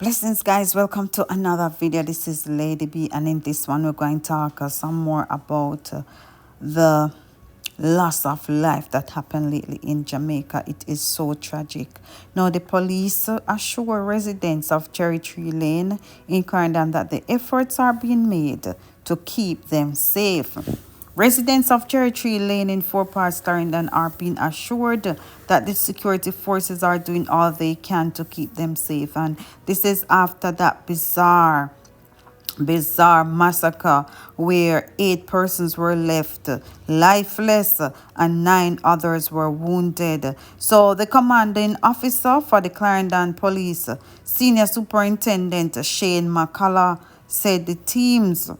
Blessings, guys. Welcome to another video. This is Lady B, and in this one we're going to talk some more about the loss of life that happened lately in Jamaica. It is so tragic. Now, the police assure residents of Cherry Tree Lane in Clarendon that the efforts are being made to keep them safe. Residents of Cherry Tree Lane in Four Parts, Clarendon are being assured that the security forces are doing all they can to keep them safe. And this is after that bizarre massacre where 8 persons were left lifeless and 9 others were wounded. So the commanding officer for the Clarendon Police, Senior Superintendent Shane McCullough, said the teams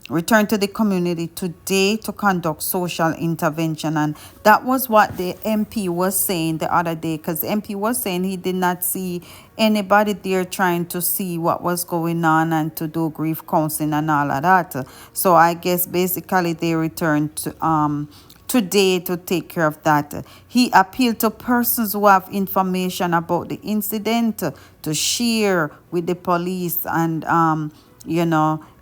returned to the community today to conduct social intervention. And that was what the MP was saying the other day, because the MP was saying he did not see anybody there trying to see what was going on and to do grief counseling and all of that. So I guess basically they returned to today to take care of that. He appealed to persons who have information about the incident to share with the police. And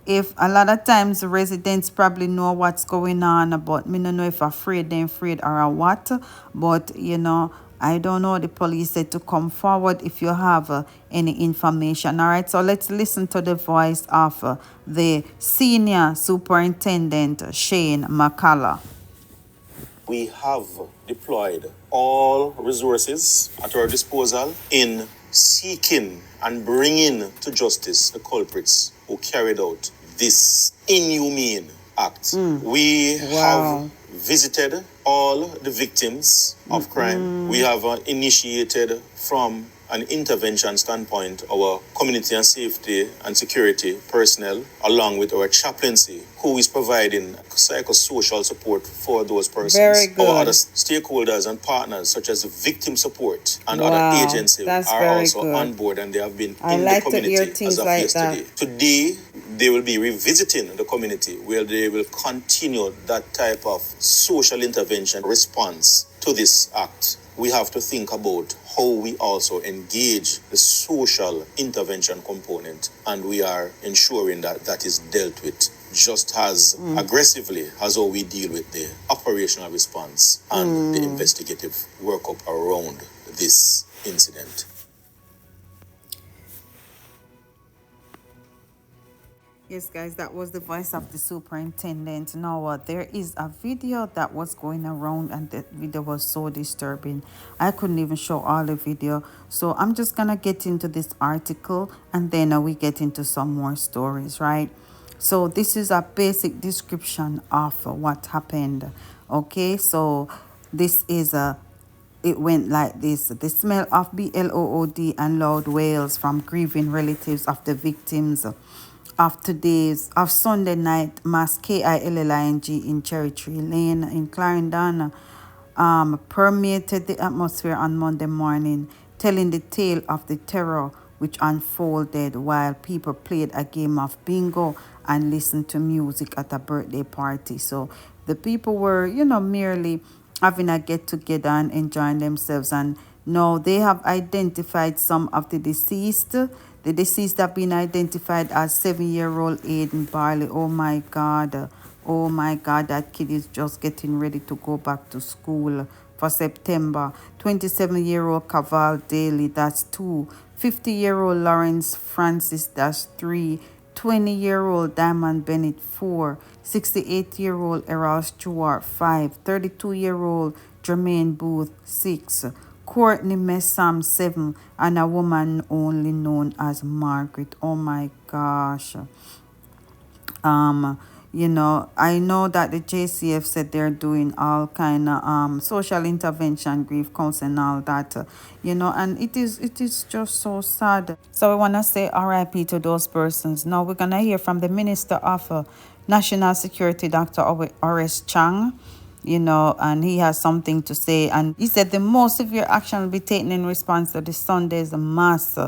if a lot of times residents probably know what's going on, but me don't know if they're afraid or what. But I don't know. The police said to come forward if you have any information. All right, so let's listen to the voice of the Senior Superintendent Shane McCullough. We have deployed all resources at our disposal in seeking and bringing to justice the culprits who carried out this inhumane act. We have visited all the victims of crime. We have initiated from an intervention standpoint our community and safety and security personnel, along with our chaplaincy, who is providing psychosocial support for those persons. Very good. Our other stakeholders and partners, such as victim support and other agencies, are also good. On board, and they have been I in like the community to hear things as of like yesterday. that. Today, they will be revisiting the community where they will continue that type of social intervention response to this act. We have to think about how we also engage the social intervention component, and we are ensuring that that is dealt with just as aggressively as how we deal with the operational response and the investigative workup around this incident. Yes, guys, that was the voice of the superintendent. Now, there is a video that was going around, and the video was so disturbing. I couldn't even show all the video. So I'm just going to get into this article, and then we get into some more stories, right? So this is a basic description of what happened. Okay, so this is it went like this. The smell of blood and loud wails from grieving relatives of the victims of Sunday night mass KILLING in Cherry Tree Lane in Clarendon permeated the atmosphere on Monday morning, telling the tale of the terror which unfolded while people played a game of bingo and listened to music at a birthday party. So the people were, merely having a get-together and enjoying themselves. And now they have identified some of the deceased. The deceased have been identified as 7-year-old Aiden Barley. Oh my God. Oh my God, that kid is just getting ready to go back to school for September. 27-year-old Caval Daly, that's 2. 50-year-old Lawrence Francis, that's 3. 20-year-old Diamond Bennett, 4. 68-year-old Errol Stewart, 5. 32-year-old Jermaine Booth, 6. Courtney Messam, 7, and a woman only known as Margaret. Oh my gosh. I know that the JCF said they're doing all kind of social intervention, grief counseling, and all that. And it is just so sad. So we want to say RIP to those persons. Now we're gonna hear from the Minister of National Security, Dr. Horace Chang. And he has something to say. And he said the most severe action will be taken in response to the Sunday's mass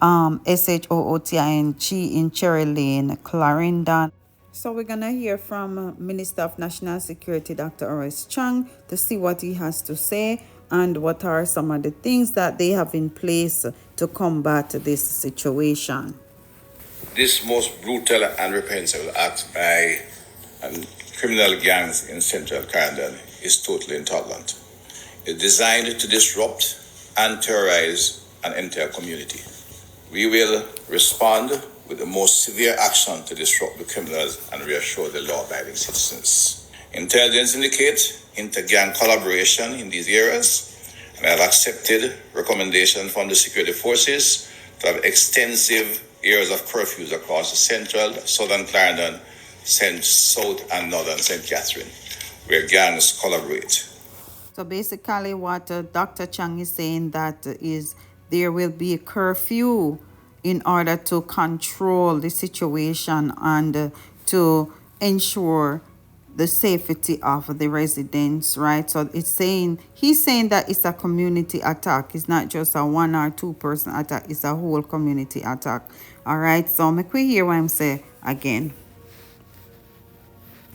SHOOTING in Cherry Lane, Clarendon. So we're going to hear from Minister of National Security, Dr. Horace Chang, to see what he has to say and what are some of the things that they have in place to combat this situation. This most brutal and reprehensible act by criminal gangs in central Clarendon is totally intolerant. It's designed to disrupt and terrorize an entire community. We will respond with the most severe action to disrupt the criminals and reassure the law-abiding citizens. Intelligence indicates inter-gang collaboration in these areas, and I have accepted recommendation from the security forces to have extensive areas of curfews across the central, southern Clarendon, south and northern St. Catherine, where gangs collaborate. So basically what Dr. Chang is saying that is there will be a curfew in order to control the situation and to ensure the safety of the residents, right? So it's saying, he's saying that it's a community attack. It's not just a 1 or 2 person attack. It's a whole community attack. All right, so make we hear what I'm saying again.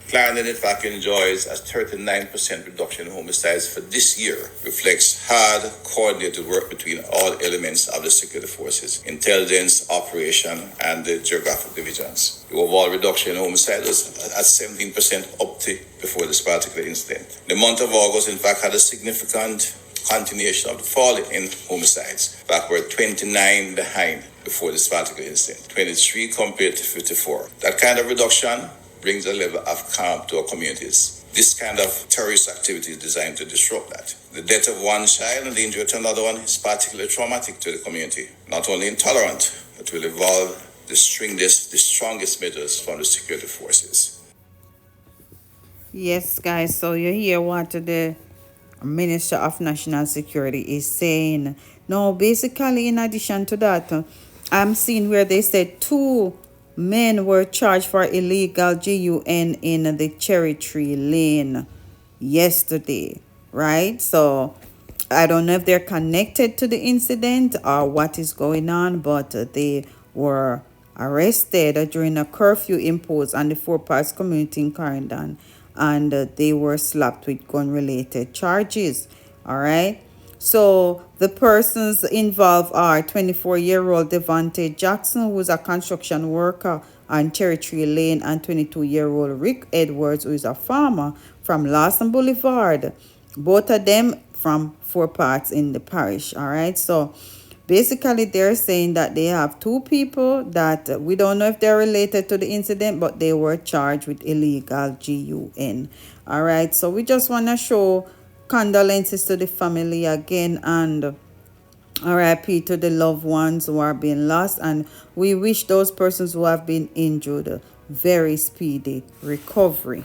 Clarendon, in fact, enjoys a 39% reduction in homicides for this year, reflects hard, coordinated work between all elements of the security forces, intelligence, operation, and the geographic divisions. The overall reduction in homicides was at 17% up to before this particular incident. The month of August, in fact, had a significant continuation of the fall in homicides. In fact, we're 29 behind before this particular incident, 23 compared to 54. That kind of reduction brings a level of calm to our communities. This kind of terrorist activity is designed to disrupt that. The death of one child and the injury to another one is particularly traumatic to the community. Not only intolerant, but will involve the strongest measures from the security forces. Yes, guys, so you hear what the Minister of National Security is saying. Now, basically, in addition to that, I'm seeing where they said 2 men were charged for illegal GUN in the Cherry Tree Lane yesterday, right? So I don't know if they're connected to the incident or what is going on, but they were arrested during a curfew imposed on the 4 Parts community in Clarendon, and they were slapped with gun-related charges. All right. So the persons involved are 24-year-old Devontae Jackson, who is a construction worker on Cherry Tree Lane, and 22-year-old Rick Edwards, who is a farmer from Lawson Boulevard. Both of them from 4 Parts in the parish. All right. So basically, they're saying that they have 2 people that we don't know if they're related to the incident, but they were charged with illegal GUN. All right. So we just want to show condolences to the family again, and RIP to the loved ones who are being lost, and we wish those persons who have been injured very speedy recovery.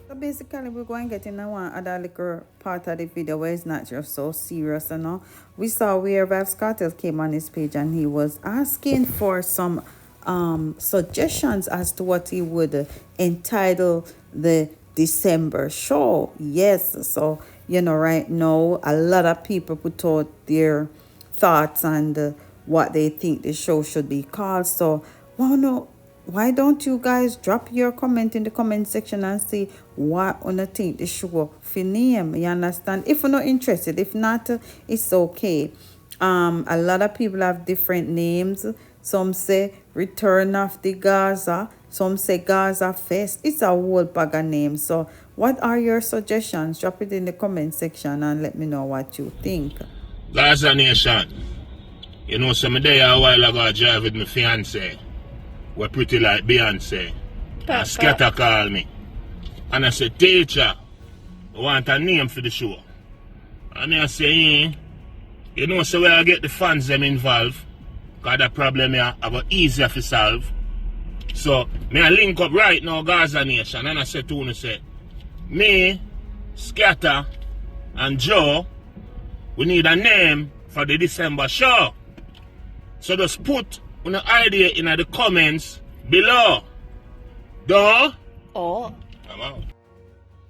So basically, we're going to get in one other little part of the video where it's not just so serious, you know. We saw where Vybz Kartel came on his page and he was asking for some suggestions as to what he would entitle the December show. Yes, so you know, right now a lot of people put out their thoughts and what they think the show should be called. So why don't you guys drop your comment in the comment section and see what you think the show for name? You understand? If you're not interested, if not, it's okay. A lot of people have different names. Some say Return of the Gaza. Some say Gaza Fest. It's a whole bag of names. So what are your suggestions? Drop it in the comment section and let me know what you think. Gaza Nation. You know, some day a while ago I drive with my fiance. We're pretty like Beyonce. And Scatter call me. And I said, teacher, I want a name for the show. And I say, you know, so where I get the fans them involved. Because the problem here, I got easier to solve. So, me I link up right now, Gaza Nation, and I said to him, say, me, Scatter, and Joe, we need a name for the December show. So just put an idea in the comments below. Duh? Oh. I'm out.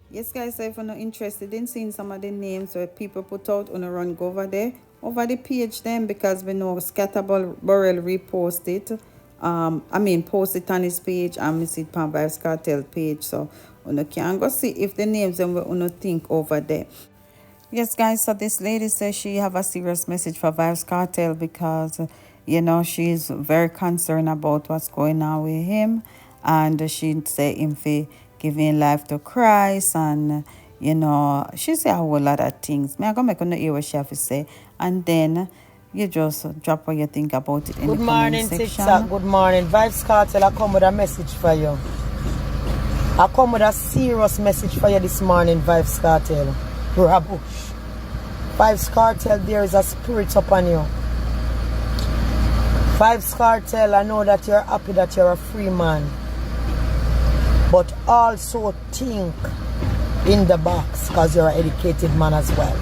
Yes, guys, so if you're not interested in seeing some of the names where people put out on a run, go over there, over the page then, because we know Scatterburrell repost it. Post it on his page and we see it on Vybz Kartel page. So you can go see if the names them we think over there. Yes, guys, so this lady says she have a serious message for Vybz Kartel because, she's very concerned about what's going on with him. And she say him for giving life to Christ and, she say a whole lot of things. Me I gonna make you hear what she have to say. And then you just drop what you think about it in Good the comment morning, section. TikTok. Good morning. Vybz Kartel, I come with a message for you. I come with a serious message for you this morning, Vybz Kartel. Rabush. Vybz Kartel, there is a spirit upon you. Vybz Kartel, I know that you're happy that you're a free man. But also think in the box because you're an educated man as well.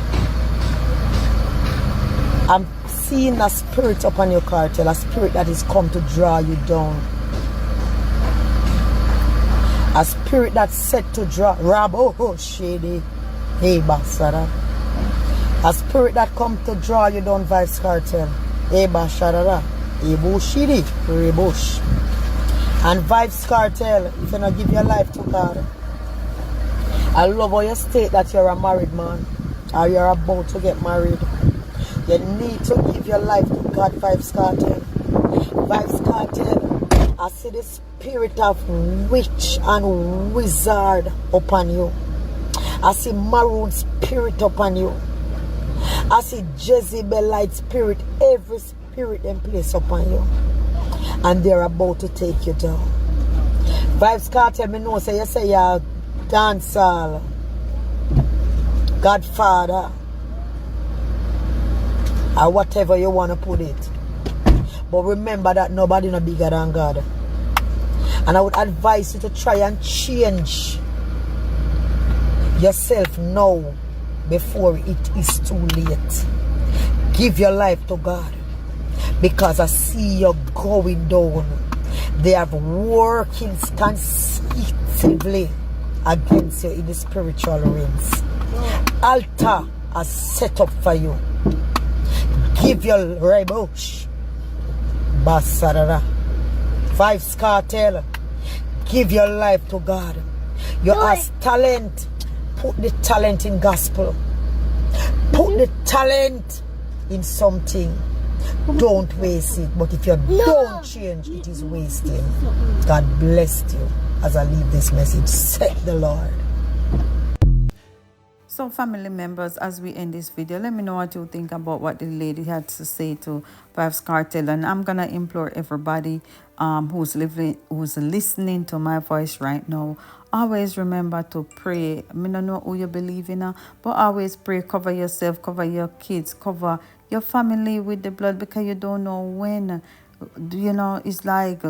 I'm seeing a spirit upon your Kartel, a spirit that is come to draw you down. A spirit that's set to draw. Rabo, shady. Hey, Basara. A spirit that come to draw you down, Vybz Kartel. Hey, Basara. Hey, Bushidi. Rebush. And Vybz Kartel, if you not give your life to God, I love how you state that you're a married man or you're about to get married. You need to give your life to God, Vybz Kartel. Vybz Kartel, I see the spirit of witch and wizard upon you. I see maroon spirit upon you. I see Jezebelite spirit, every spirit in place upon you. And they're about to take you down. Vybz Kartel, me know say you say you're dancehall, Godfather, or whatever you want to put it. But remember that nobody no bigger than God. And I would advise you to try and change yourself now before it is too late. Give your life to God. Because I see you going down. They have working consecutively against you in the spiritual realms. Altar are set up for you. Give your rebush. Basarara. Vybz Kartel. Give your life to God. You have talent. Put the talent in gospel. Put the talent in something. Don't waste it. But if you don't change, it is wasting. God bless you as I leave this message. Said the Lord. So family members, as we end this video, let me know what you think about what the lady had to say to Vybz Kartel. And I'm gonna implore everybody who's listening to my voice right now, always remember to pray. I don't know who you believe in, but always pray. Cover yourself, cover your kids, cover your family with the blood, because you don't know when. It's like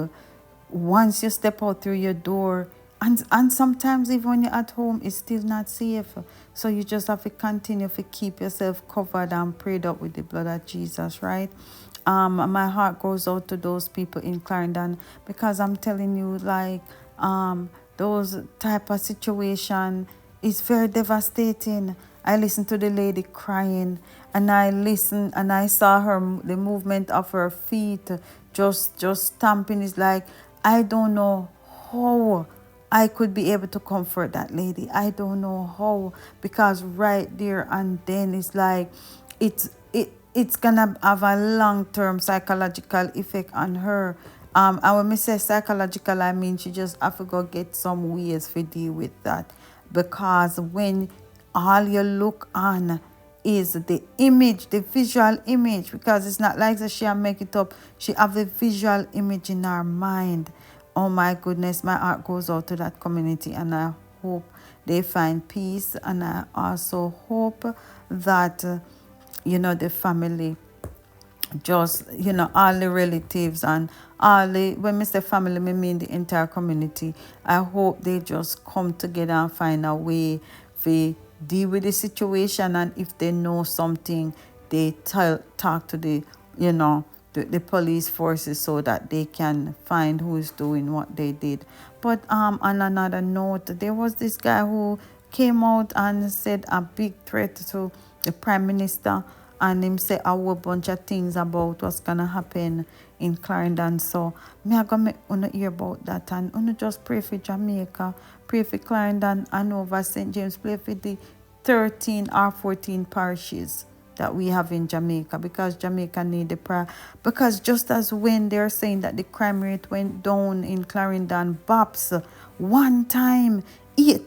once you step out through your door, and sometimes even when you're at home, it's still not safe. So you just have to continue to keep yourself covered and prayed up with the blood of Jesus, right? My heart goes out to those people in Clarendon, because I'm telling you, like, those type of situation is very devastating. I listened to the lady crying, and I listened and I saw the movement of her feet just stamping. It's like, I don't know how I could be able to comfort that lady. I don't know how, because right there and then it's like it's gonna have a long-term psychological effect on her. And when I say psychological, I mean she just have to go get some ways to deal with that, because when all you look on is the image, the visual image, because it's not like that she make it up. She have the visual image in her mind. Oh my goodness, my heart goes out to that community, and I hope they find peace. And I also hope that, the family, just, all the relatives and all the, when I say family, I mean the entire community. I hope they just come together and find a way to deal with the situation. And if they know something, they talk to the police forces, so that they can find who is doing what they did. But on another note, there was this guy who came out and said a big threat to the Prime Minister, and him say a whole bunch of things about what's gonna happen in Clarendon. So me I gonna make you hear about that, and just pray for Jamaica, pray for Clarendon and over St. James, pray for the 13 or 14 parishes that we have in Jamaica, because Jamaica need the prayer. Because just as when they're saying that the crime rate went down in Clarendon, BAPS one time,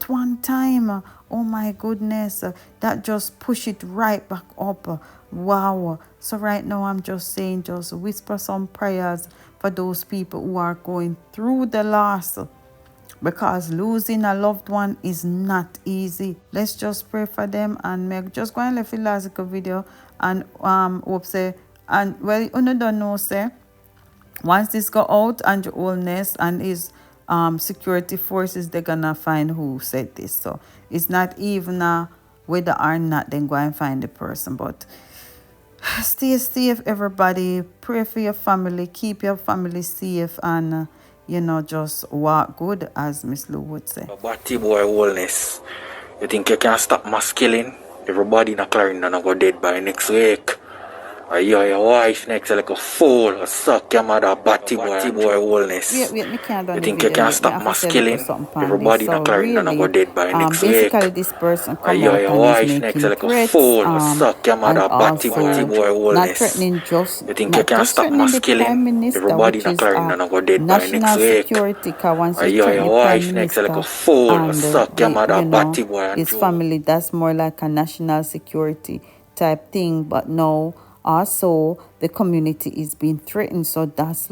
one time, oh my goodness, that just push it right back up. Wow. So right now I'm just saying, just whisper some prayers for those people who are going through the loss, because losing a loved one is not easy. Let's just pray for them, and make just go and left a logical video, and hope say, and well, you don't know, say, once this go out, and your oldness and his security forces, they're gonna find who said this. So it's not even whether or not they go and find the person. But stay safe, everybody. Pray for your family, keep your family safe, and just walk good, as Miss Lou would say. Batty boy wellness. You think you can stop mass killing? Everybody in a Clarendon go dead by next week. Your wife next like a fool. Suck your mother, batty boy wellness. Wait, me can't do You the think you video. can stop mass killing? Everybody in a Clarendon really, go dead by next week. basically this person come out Your and wife is next making like a threats, fool. Suck your and mother, batty boy also not wellness. threatening You think you can stop threatening mass the killing? Prime Minister, Everybody which in a is Clarendon go dead by next national week. security, because once you Your threaten the wife Prime next like a Minister fool. and Suck your mother, batty boy and his Joe. family, that's more like a national security type thing. But no, also the community is being threatened, so that's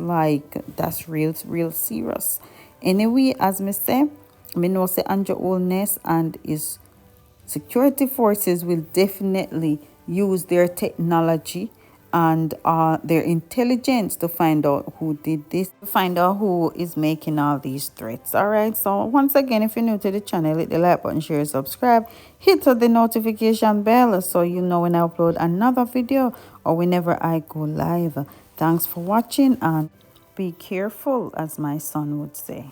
real serious. Anyway, as me say, me know say Andrew Oldness and his security forces will definitely use their technology and their intelligence to find out who did this, to find out who is making all these threats. All right, so once again, if you're new to the channel, hit the like button, share, subscribe, hit the notification bell so you know when I upload another video or whenever I go live. Thanks for watching, and be careful, as my son would say.